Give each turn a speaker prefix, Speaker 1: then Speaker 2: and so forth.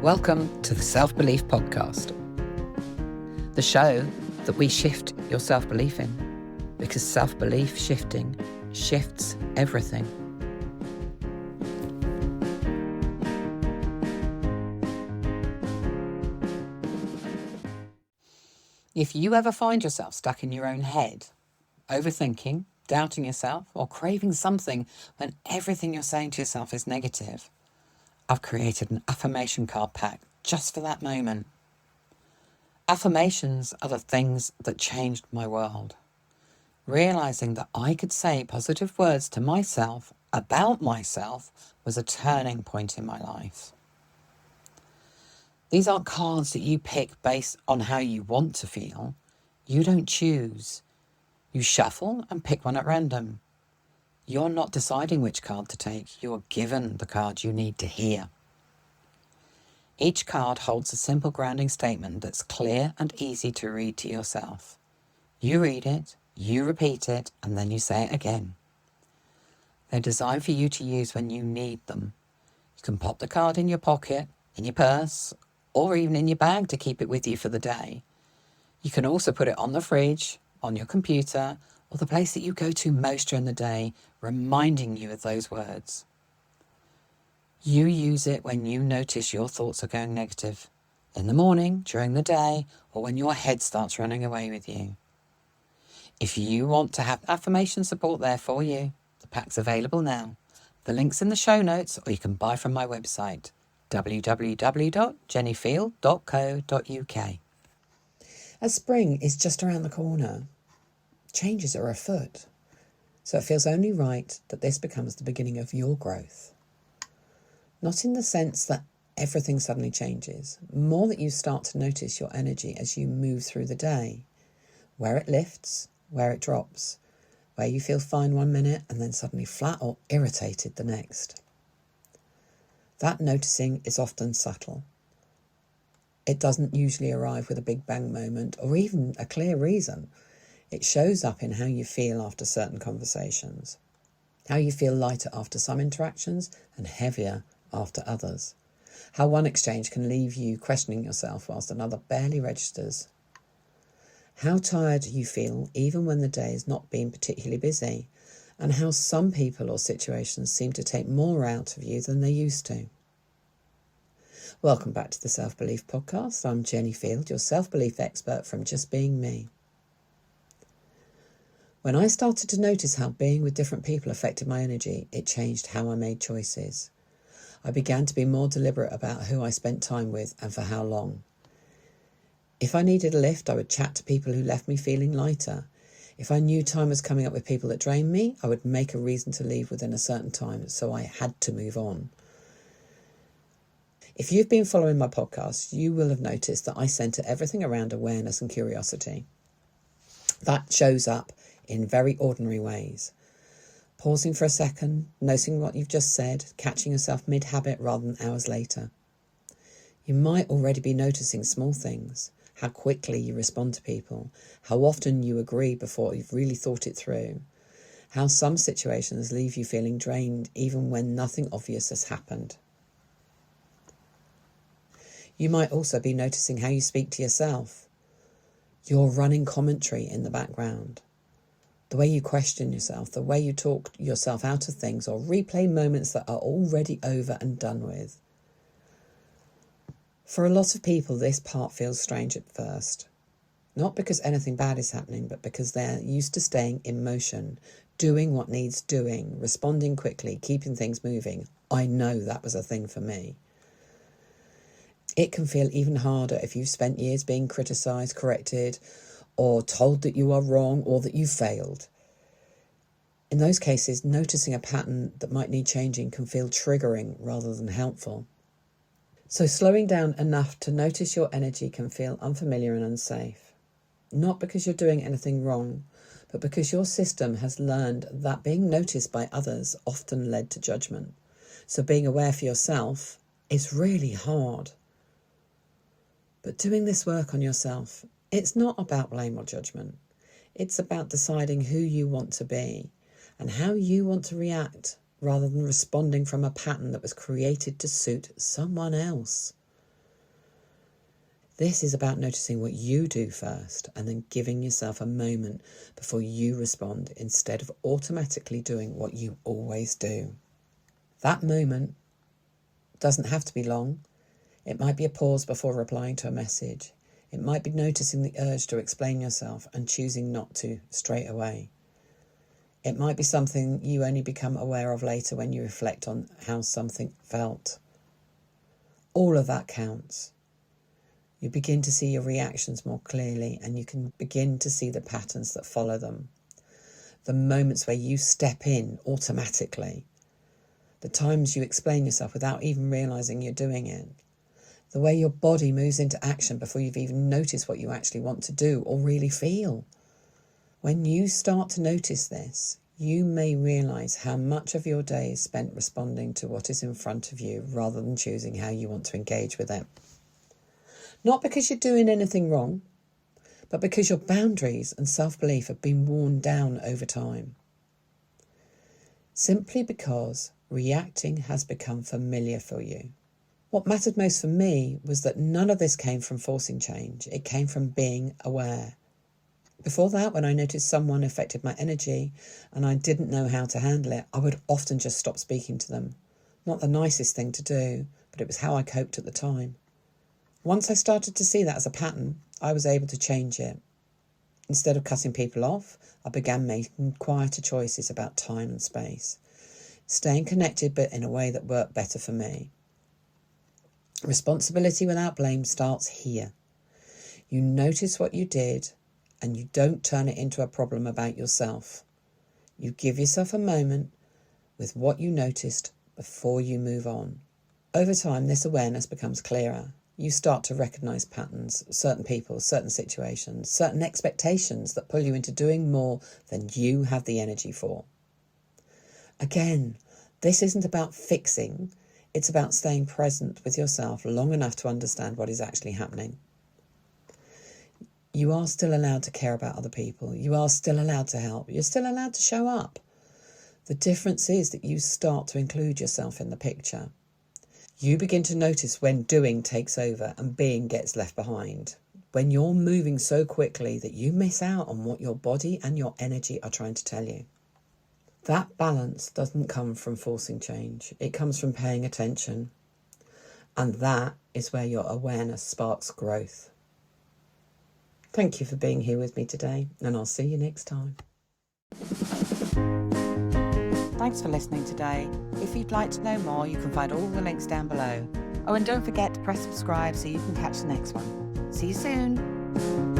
Speaker 1: Welcome to the Self-Belief Podcast, the show that we shift your self-belief in, because self-belief shifting shifts everything. If you ever find yourself stuck in your own head, overthinking, doubting yourself, or craving something when everything you're saying to yourself is negative, I've created an affirmation card pack just for that moment. Affirmations are the things that changed my world. Realizing that I could say positive words to myself about myself was a turning point in my life. These aren't cards that you pick based on how you want to feel. You don't choose. You shuffle and pick one at random. You're not deciding which card to take. You're given the card you need to hear. Each card holds a simple grounding statement that's clear and easy to read to yourself. You read it, you repeat it, and then you say it again. They're designed for you to use when you need them. You can pop the card in your pocket, in your purse, or even in your bag to keep it with you for the day. You can also put it on the fridge, on your computer, or the place that you go to most during the day, reminding you of those words. You use it when you notice your thoughts are going negative, in the morning, during the day, or when your head starts running away with you. If you want to have affirmation support there for you, the pack's available now. The link's in the show notes, or you can buy from my website, www.jennyfield.co.uk. As spring is just around the corner, changes are afoot, so it feels only right that this becomes the beginning of your growth. Not in the sense that everything suddenly changes, more that you start to notice your energy as you move through the day, where it lifts, where it drops, where you feel fine one minute and then suddenly flat or irritated the next. That noticing is often subtle. It doesn't usually arrive with a big bang moment or even a clear reason. It shows up in how you feel after certain conversations, how you feel lighter after some interactions and heavier after others, how one exchange can leave you questioning yourself whilst another barely registers, how tired you feel even when the day has not been particularly busy, and how some people or situations seem to take more out of you than they used to. Welcome back to the Self-Belief Podcast. I'm Jenny Field, your self-belief expert from Just Being Me. When I started to notice how being with different people affected my energy, it changed how I made choices. I began to be more deliberate about who I spent time with and for how long. If I needed a lift, I would chat to people who left me feeling lighter. If I knew time was coming up with people that drained me, I would make a reason to leave within a certain time, so I had to move on. If you've been following my podcast, you will have noticed that I centre everything around awareness and curiosity. That shows up in very ordinary ways. Pausing for a second, noticing what you've just said, catching yourself mid-habit rather than hours later. You might already be noticing small things, how quickly you respond to people, how often you agree before you've really thought it through, how some situations leave you feeling drained even when nothing obvious has happened. You might also be noticing how you speak to yourself, your running commentary in the background, the way you question yourself, the way you talk yourself out of things or replay moments that are already over and done with. For a lot of people, this part feels strange at first. Not because anything bad is happening, but because they're used to staying in motion, doing what needs doing, responding quickly, keeping things moving. I know that was a thing for me. It can feel even harder if you've spent years being criticised, corrected, or told that you are wrong or that you failed. In those cases, noticing a pattern that might need changing can feel triggering rather than helpful. So slowing down enough to notice your energy can feel unfamiliar and unsafe. Not because you're doing anything wrong, but because your system has learned that being noticed by others often led to judgment. So being aware for yourself is really hard. But doing this work on yourself, it's not about blame or judgment. It's about deciding who you want to be and how you want to react rather than responding from a pattern that was created to suit someone else. This is about noticing what you do first and then giving yourself a moment before you respond instead of automatically doing what you always do. That moment doesn't have to be long. It might be a pause before replying to a message. It might be noticing the urge to explain yourself and choosing not to straight away. It might be something you only become aware of later when you reflect on how something felt. All of that counts. You begin to see your reactions more clearly, and you can begin to see the patterns that follow them. The moments where you step in automatically. The times you explain yourself without even realising you're doing it. The way your body moves into action before you've even noticed what you actually want to do or really feel. When you start to notice this, you may realise how much of your day is spent responding to what is in front of you rather than choosing how you want to engage with it. Not because you're doing anything wrong, but because your boundaries and self-belief have been worn down over time. Simply because reacting has become familiar for you. What mattered most for me was that none of this came from forcing change. It came from being aware. Before that, when I noticed someone affected my energy and I didn't know how to handle it, I would often just stop speaking to them. Not the nicest thing to do, but it was how I coped at the time. Once I started to see that as a pattern, I was able to change it. Instead of cutting people off, I began making quieter choices about time and space, staying connected but in a way that worked better for me. Responsibility without blame starts here. You notice what you did and you don't turn it into a problem about yourself. You give yourself a moment with what you noticed before you move on. Over time, this awareness becomes clearer. You start to recognise patterns, certain people, certain situations, certain expectations that pull you into doing more than you have the energy for. Again, this isn't about fixing, it's about staying present with yourself long enough to understand what is actually happening. You are still allowed to care about other people. You are still allowed to help. You're still allowed to show up. The difference is that you start to include yourself in the picture. You begin to notice when doing takes over and being gets left behind. When you're moving so quickly that you miss out on what your body and your energy are trying to tell you. That balance doesn't come from forcing change. It comes from paying attention. And that is where your awareness sparks growth. Thank you for being here with me today, and I'll see you next time. Thanks for listening today. If you'd like to know more, you can find all the links down below. Oh, and don't forget to press subscribe so you can catch the next one. See you soon.